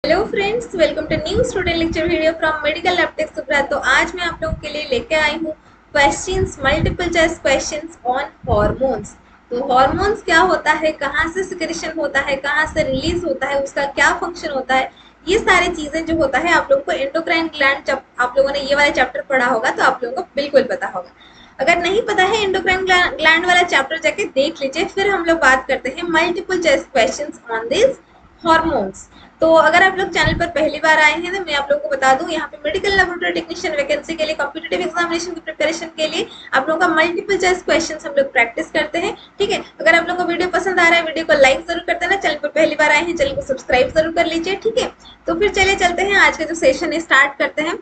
Hello friends, welcome to new student lecture video from medical lab tech Subra. तो आज मैं आप लोगों के लिए लेके आई हूँ questions, multiple choice questions on hormones. तो हॉर्मोन्स क्या होता है, कहाँ से सिक्रेशन होता है, कहाँ से रिलीज होता है, उसका क्या फंक्शन होता है, ये सारी चीजें जो होता है आप लोगों को एंडोक्राइन ग्लैंड, जब आप लोगों ने ये वाला चैप्टर पढ़ा होगा तो आप लोगों को बिल्कुल पता होगा। अगर नहीं पता है एंडोक्राइन ग्लैंड वाला चैप्टर जाके देख लीजिए। फिर हम लोग बात करते हैं multiple choice questions on this hormones. तो अगर आप लोग चैनल पर पहली बार आए हैं तो मैं आप लोगों को बता दूं, यहाँ पे मेडिकल लेबोरेटरी टेक्नीशियन वैकेंसी के लिए, कॉम्पिटिटिव एग्जामिनेशन की प्रिपरेशन के लिए आप लोगों का मल्टीपल चॉइस क्वेश्चंस हम लोग प्रैक्टिस करते हैं। ठीक है, अगर आप लोगों को वीडियो पसंद आ रहा है, वीडियो को लाइक जरूर कर देना। चैनल पर पहली बार आए हैं, चैनल को सब्सक्राइब जरूर कर लीजिए। ठीक है, तो फिर चलिए चलते हैं, आज का जो सेशन है स्टार्ट करते हैं।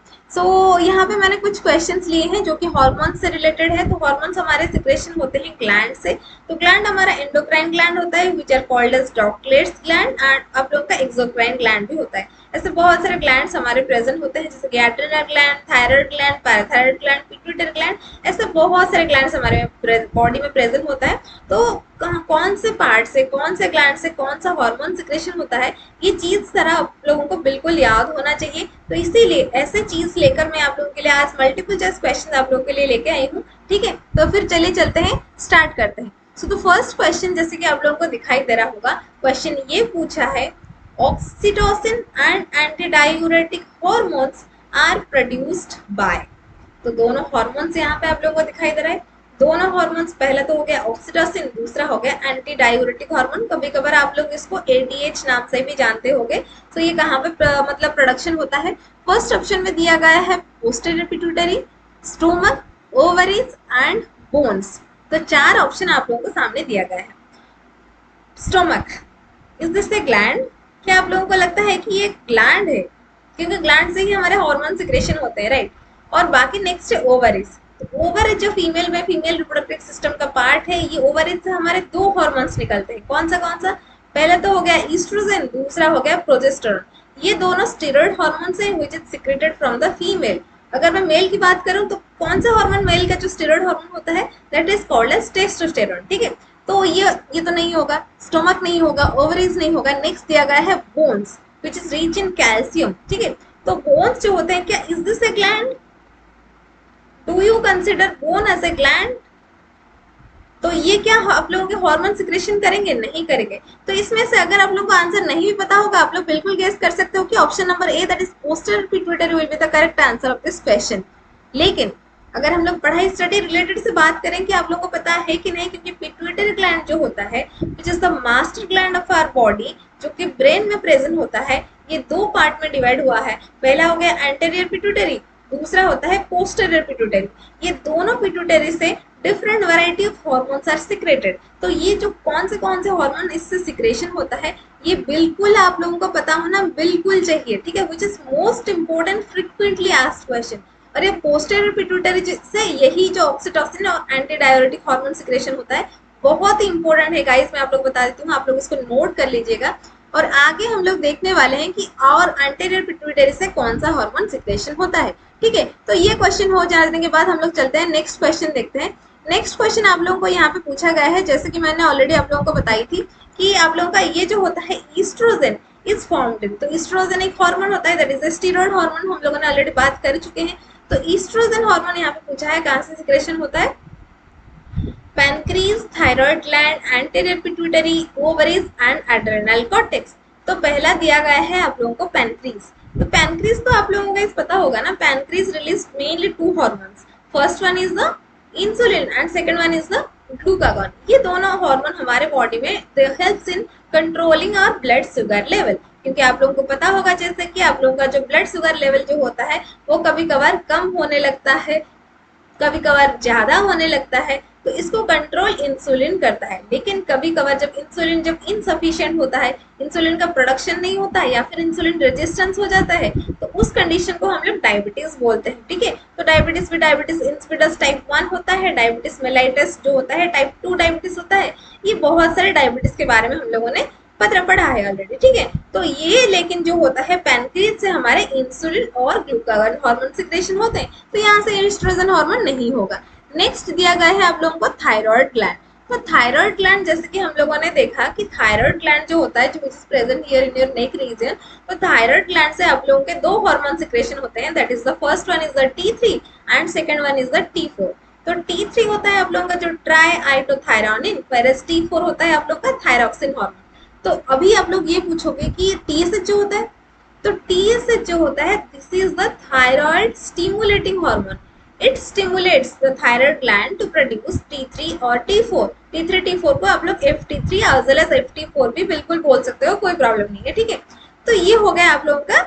यहाँ पे मैंने कुछ क्वेश्चंस लिए हैं जो कि हार्मोन से रिलेटेड है। तो हार्मोन्स हमारे सिक्रेशन होते हैं ग्लैंड से। तो ग्लैंड हमारा एंडोक्राइन ग्लैंड होता है, which are called as ductless gland, and आप लोगों का एक्सोक्राइन ग्लैंड भी होता है। ऐसे बहुत सारे ग्लैंड्स हमारे प्रेजेंट होते हैं, जैसे कि adrenal gland, thyroid gland, parathyroid gland, pituitary gland. ऐसे बहुत सारे ग्लैंड्स हमारे बॉडी में प्रेजेंट होता है। तो कौन से पार्ट से, कौन से ग्लैंड से कौन सा हार्मोन सिक्रेशन होता है, ये चीज सारा आप लोगों को बिल्कुल याद होना चाहिए। तो इसीलिए ऐसे चीज लेकर मैं आप लोगों के लिए आज मल्टीपल चॉइस क्वेश्चन आप लोगों के लिए लेके आई हूँ। ठीक है, तो फिर चलिए चलते हैं, स्टार्ट करते हैं। सो द फर्स्ट क्वेश्चन, जैसे कि आप लोगों को दिखाई दे रहा होगा, क्वेश्चन ये पूछा है, oxytocin and antidiuretic hormones are produced by. तो दोनों हॉर्मोन्स यहाँ पे आप लोगों को दिखाई दे रहा है। दोनों हॉर्मोन्स, पहला तो हो गया ऑक्सीटोसिन, दूसरा हो गया एंटी डायूरेटिक हार्मोन। कभी कभार आप लोग इसको एडीएच नाम से भी जानते होंगे। तो ये कहाँ पे मतलब प्रोडक्शन होता है। फर्स्ट ऑप्शन में दिया गया है posterior pituitary, stomach, ovaries and bones. तो चार ऑप्शन आप लोगों को सामने दिया गया है। Stomach, is this a gland? क्या आप लोगों को लगता है कि ये ग्लैंड है? क्योंकि ग्लैंड से ही हमारे हार्मोन सिक्रेशन होते हैं, राइट। और बाकी नेक्स्ट है ओवरीज। तो ओवरीज जो फीमेल में, फीमेल रिप्रोडक्टिव सिस्टम का पार्ट है, ये ओवरीज से हमारे दो हार्मोन्स निकलते हैं। कौन सा? पहला तो हो गया ईस्ट्रोजन, दूसरा हो गया प्रोजेस्टेरोन। ये दोनों स्टेरॉइड हार्मोन्स हैं which is secreted from the female. अगर मैं मेल की बात करूं तो कौन सा हार्मोन मेल का जो स्टेरॉइड हार्मोन होता है, that is called as testosterone. ठीक है, तो ये तो नहीं होगा, स्टोमक नहीं होगा, ओवरीज नहीं होगा। नेक्स्ट दिया गया है bones which is rich in calcium. ठीक है, तो बोन्स जो होते हैं, क्या is this a gland? Do you consider bone as a gland? तो ये क्या आप लोगों के हार्मोन सिक्रेशन करेंगे? नहीं करेंगे। तो इसमें से अगर आप लोगों को आंसर नहीं भी पता होगा, आप लोग बिल्कुल गेस कर सकते हो कि option number A, that is posterior pituitary, will be the correct answer of this question. लेकिन अगर हम लोग पढ़ाई स्टडी रिलेटेड से बात करें कि आप लोगों को पता है कि नहीं, क्योंकि पिट्यूटरी ग्लैंड जो होता है, which is the master gland of our body, जो कि ब्रेन में प्रेजेंट होता है, ये दो पार्ट में डिवाइड हुआ है। पहला हो गया एंटीरियर पिट्यूटरी, दूसरा होता है पोस्टीरियर पिट्यूटरी। ये दोनों पिट्यूटरी से different variety of hormones are secreted. तो ये जो कौन से हार्मोन इससे सिक्रेशन होता है, ये बिल्कुल आप लोगों को पता होना बिल्कुल चाहिए। ठीक है, which is most important frequently asked question. और ये पोस्टीरियर पिट्यूटरी से यही जो ऑक्सीटोसिन और एंटी डायूरेटिक हार्मोन सिक्रेशन होता है, बहुत ही इंपॉर्टेंट है गाइस। मैं आप लोग बता देती हूँ, आप लोग इसको नोट कर लीजिएगा। और आगे हम लोग देखने वाले हैं कि और एंटीरियर पिट्यूटरी से कौन सा हार्मोन सिक्रेशन होता है। ठीक है, तो ये क्वेश्चन हो जाने के बाद हम लोग चलते हैं नेक्स्ट क्वेश्चन देखते हैं। नेक्स्ट क्वेश्चन आप लोगों को यहाँ पे पूछा गया है, जैसे कि मैंने ऑलरेडी आप लोगों को बताई थी कि आप लोगों का ये जो होता है ईस्ट्रोजन इज फाउंड इन। तो ईस्ट्रोजन एक हार्मोन होता है, that is a steroid hormone. हम लोगों ने ऑलरेडी बात कर चुके हैं। तो ईस्ट्रोजन हार्मोन यहाँ पे पूछा है, कहाँ से सिक्रेशन होता है? Pancreas, thyroid gland, anterior pituitary, ovaries and adrenal cortex. तो पहला दिया गया है आप लोगों को पैनक्रीज। तो पैनक्रीज तो आप लोगों को पता होगा ना, pancreas release mainly two hormones. First one is the insulin and second one is the glucagon. ये दोनों हार्मोन हमारे बॉडी में they helps in controlling our blood sugar level. क्योंकि आप लोगों को पता होगा जैसे कि आप लोगों का जो ब्लड शुगर लेवल जो होता है, वो कभी कभार कम होने लगता है, कभी कभार ज्यादा होने लगता है। तो इसको कंट्रोल इंसुलिन करता है। लेकिन कभी कभार जब इंसुलिन जब इनसफिशिएंट होता है, इंसुलिन का प्रोडक्शन नहीं होता है, या फिर इंसुलिन रेजिस्टेंस हो जाता है, तो उस कंडीशन को हम लोग डायबिटीज बोलते हैं। ठीक है, तो डायबिटीज भी डायबिटीज इंसिपिडस टाइप 1 होता है, डायबिटीज मेलाइटस जो होता है टाइप 2 डायबिटीज होता है। ये बहुत सारे डायबिटीज के बारे में हम लोगों ने पत्र पढ़ा है ऑलरेडी। ठीक है, तो ये लेकिन जो होता है पैनक्रियाज से हमारे इंसुलिन और ग्लूकागॉन हार्मोन सिक्रेशन होते हैं। तो यहाँ से ईस्ट्रोजन हार्मोन नहीं होगा। नेक्स्ट दिया गया है आप लोगों को थायराइड ग्लैंड। तो थायराइड ग्लैंड, जैसे कि हम लोगों ने देखा कि थायराइड ग्लैंड जो होता है, जो is present here in your neck region, तो थायराइड ग्लैंड से आप लोगों के दो हार्मोन सिक्रेशन होते हैं, that is the first one is the T3 and second one is the T4। तो T3 होता है आप लोगों का जो ट्राई आइटोथायरोनिन, whereas T4 होता है आप लोग का थायरॉक्सिन हार्मोन। तो अभी आप लोग ये पूछोगे कि TSH जो होता है, तो TSH जो होता है, this is the thyroid stimulating hormone. It stimulates the thyroid gland to produce T3 और T4। T3 T4 को आप लोग FT3 as well as FT4 भी बिल्कुल बोल सकते हो, कोई प्रॉब्लम नहीं है, ठीक है। तो ये हो गया आप लोगों का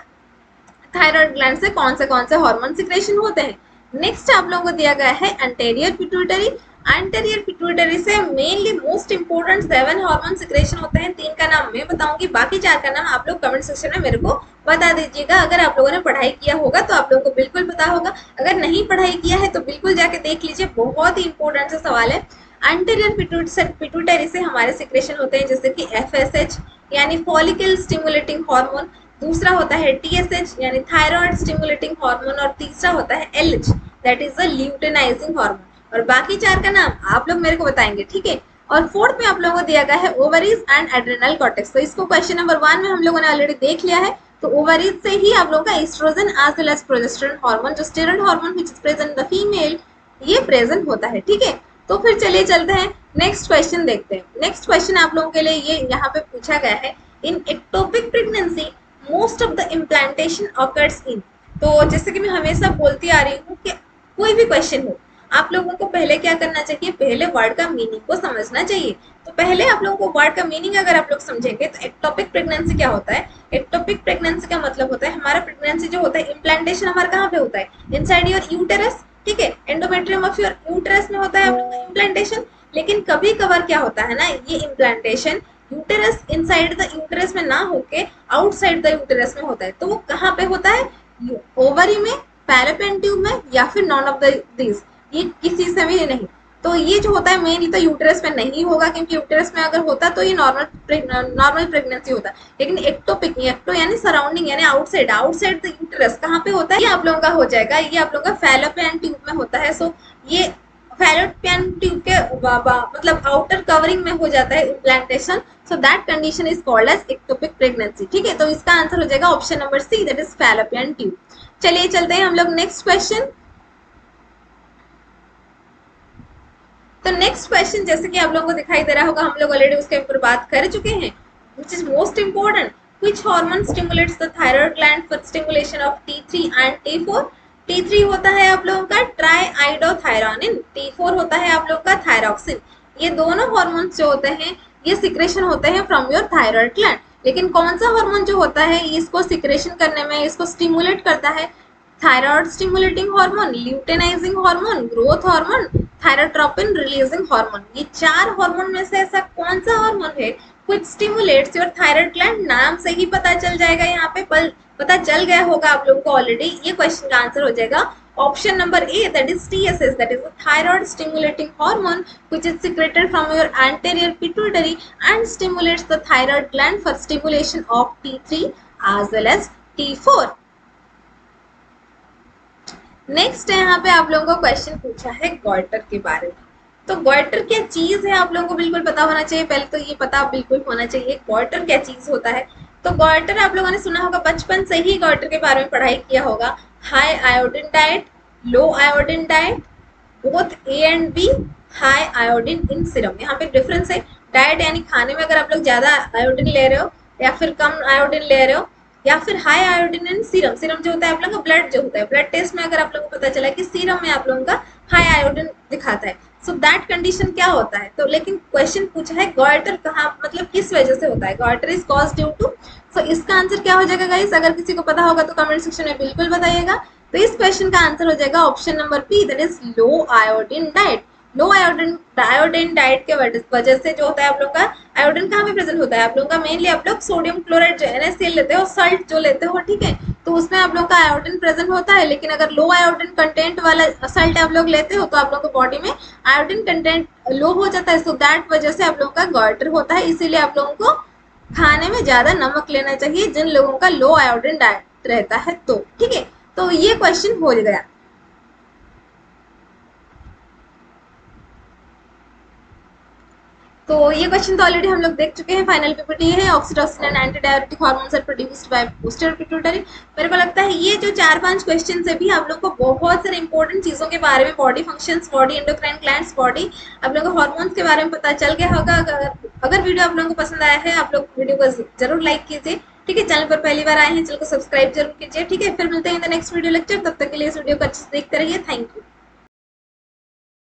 थायराइड ग्लैंड से कौन से हार्मोन सिक्रेशन होते हैं। नेक्स्ट आप लोगों को दिया गया है एंटेरियर पिट्यूटरी। एंटेरियर पिट्यूटरी से mainly most important 7 hormone secretion होते हैं। 3 का नाम मैं बताऊंगी, बाकी 4 का नाम आप लोग कमेंट सेक्शन में मेरे को बता दीजिएगा। अगर आप लोगों ने पढ़ाई किया होगा तो आप लोगों को बिल्कुल पता होगा, अगर नहीं पढ़ाई किया है तो बिल्कुल जाके देख लीजिए, बहुत ही इंपॉर्टेंट सा सवाल है। एंटेरियर पिट्यूटरी से हमारे सिक्रेशन होते हैं जैसे कि FSH यानी फॉलिकल स्टिमुलेटिंग हार्मोन, दूसरा होता है TSH यानी थायराइड स्टिमुलेटिंग हार्मोन, और तीसरा होता है LH that is the luteinising hormone. और बाकी 4 का नाम आप लोग मेरे को बताएंगे, ठीक है। और फोर्थ में आप लोगों को दिया गया है ओवरीज एंड एड्रेनल कॉर्टेक्स। तो इसको क्वेश्चन नंबर 1 में हम लोगों ने ऑलरेडी देख लिया है। तो ओवरीज से ही आप लोगों का estrogen as well as progesterone hormone, जो steroid hormone which is present in the female, ये प्रेजेंट होता है, ठीक है। तो फिर चलिए चलते हैं नेक्स्ट क्वेश्चन देखते हैं। नेक्स्ट क्वेश्चन आप लोगों के लिए ये यहाँ पे पूछा गया है, in ectopic pregnancy most of the implantation occurs in. तो जैसे कि मैं हमेशा बोलती आ रही हूँ कि कोई भी क्वेश्चन हो, आप लोगों को पहले क्या करना चाहिए, पहले वर्ड का मीनिंग को समझना चाहिए। तो पहले आप लोगों को वर्ड का मीनिंग अगर आप लोग समझेंगे तो एक्टोपिक प्रेगनेंसी क्या होता है। एक्टोपिक प्रेगनेंसी का मतलब होता है हमारा प्रेगनेंसी जो होता है, इम्प्लांटेशन हमारा कहाँ पे होता है, इनसाइड योर यूटेरस, ठीक है। एंडोमेट्रियम ऑफ योर यूटेरस में होता है आप लोग का इम्प्लांटेशन। लेकिन कभी कभार क्या होता है ना, ये implantation uterus inside the uterus में ना होके आउटसाइड द यूटेरस में होता है। तो वो कहाँ पे होता है, ओवरी में, फैलोपियन ट्यूब में, या फिर नॉन ऑफ द दिस, ये किसी से भी नहीं। तो ये जो होता है मेनली तो यूटेरस में नहीं होगा, क्योंकि यूटेरस में अगर होता तो ये नॉर्मल प्रेगनेंसी होता। लेकिन एक्टोपिक, एक्टो यानी सराउंडिंग यानी आउटसाइड, आउटसाइड द यूटेरस कहाँ पे होता है, ये आप लोगों का हो जाएगा, ये आप लोगों का फैलोपियन ट्यूब में होता है। सो ये फैलोपियन ट्यूब के मतलब आउटर कवरिंग में हो जाता है implantation. So that condition is called as ectopic pregnancy, ठीक है। तो इसका आंसर हो जाएगा option number C, that is fallopian tube. चलिए चलते हैं हम लोग नेक्स्ट क्वेश्चन। तो नेक्स्ट क्वेश्चन जैसे कि आप लोगों को दिखाई दे रहा होगा, हम लोग ऑलरेडी उसके ऊपर बात कर चुके हैं, which is most important, which hormone stimulates the thyroid gland for stimulation of T3 and T4। T3 होता है आप लोगों का ट्राईआइडोथायरोनिन, T4 होता है आप लोगों का थायरॉक्सिन। ये दोनों हार्मोन्स जो होते हैं ये सिक्रेशन होते हैं फ्रॉम योर थायराइड ग्लैंड। लेकिन कौन सा हार्मोन जो होता है इसको सिक्रेशन करने में, इसको स्टिमुलेट करता है, thyroid stimulating hormone, luteinising hormone, growth hormone, thyrotropin releasing hormone. ये 4 हार्मोन में से ऐसा कौन सा हार्मोन है which stimulates your thyroid gland. नाम से ही पता चल जाएगा, यहाँ पे पता चल गया होगा आप लोगों को ऑलरेडी। ये क्वेश्चन का आंसर हो जाएगा option number A, that is TSH, that is thyroid stimulating hormone which is secreted from your anterior pituitary and stimulates the thyroid gland for stimulation of T3 as well as T4। Next यहाँ पे आप लोगों को question पूछा है goitre के बारे में। तो गॉइटर क्या चीज है आप लोगों को बिल्कुल पता होना चाहिए। पहले तो ये पता बिल्कुल होना चाहिए गॉइटर क्या चीज होता है। तो गॉइटर आप लोगों ने सुना होगा, बचपन से ही गॉइटर के बारे में पढ़ाई किया होगा। High iodine diet, low iodine diet, both A and B, high iodine in serum. यहाँ पे डिफरेंस है, डाइट यानी खाने में अगर आप लोग ज्यादा आयोडीन ले रहे हो या फिर कम आयोडीन ले रहे हो, या फिर हाई आयोडीन इन सीरम। सीरम जो होता है आप लोगों का ब्लड जो होता है, ब्लड टेस्ट में अगर आप लोगों को पता चला कि सीरम में आप लोगों का हाई आयोडीन दिखाता है, सो दैट कंडीशन क्या होता है। तो लेकिन क्वेश्चन पूछा है गॉइटर कहाँ, मतलब किस वजह से होता है, goitre is cause due to. So इसका आंसर क्या हो जाएगा गाइस, अगर किसी को पता होगा तो कमेंट सेक्शन में बिल्कुल बताइएगा। तो इस क्वेश्चन का आंसर हो जाएगा option number B, that is low iodine diet. Low iodine diet के वजह से जो होता है आप लोग का आयोडीन कहाँ पे प्रेजेंट होता है, आप लोग का मेनली आप लोग सोडियम क्लोराइड जो NaCl लेते हो, सल्ट जो लेते हो, ठीक है। तो उसमें आप लोग का आयोडीन प्रेजेंट होता है। लेकिन अगर लो आयोडीन कंटेंट वाला सल्ट आप लोग लेते हो तो आप लोग को बॉडी में आयोडीन कंटेंट लो हो जाता है। सो दैट वजह से आप लोगों का गॉइटर होता है। इसीलिए आप लोगों को खाने में ज्यादा नमक लेना चाहिए जिन लोगों का लो आयोडीन डाइट रहता है, तो ठीक है। तो ये क्वेश्चन हो गया। तो ये क्वेश्चन तो ऑलरेडी हम लोग देख चुके हैं। फाइनल पीपीटी है oxytocin and anti diabetic hormones are produced by posterior pituitary. मेरे को लगता है ये जो 4-5 क्वेश्चन है भी आप लोग को बहुत सारे इंपॉर्टेंट चीजों के बारे में, body functions, body endocrine glands, body आप लोगों को हार्मोन्स के बारे में पता चल गया होगा। अगर वीडियो आप लोगों को पसंद आया है, आप लोग वीडियो को जरूर लाइक कीजिए। ठीक है, चैनल पर पहली बार आए हैं, चैनल को सब्सक्राइब जरूर कीजिए। ठीक है, फिर मिलते हैं in the next video lecture. तब तक के लिए इस वीडियो को अच्छे से देखते रहिए। Thank you.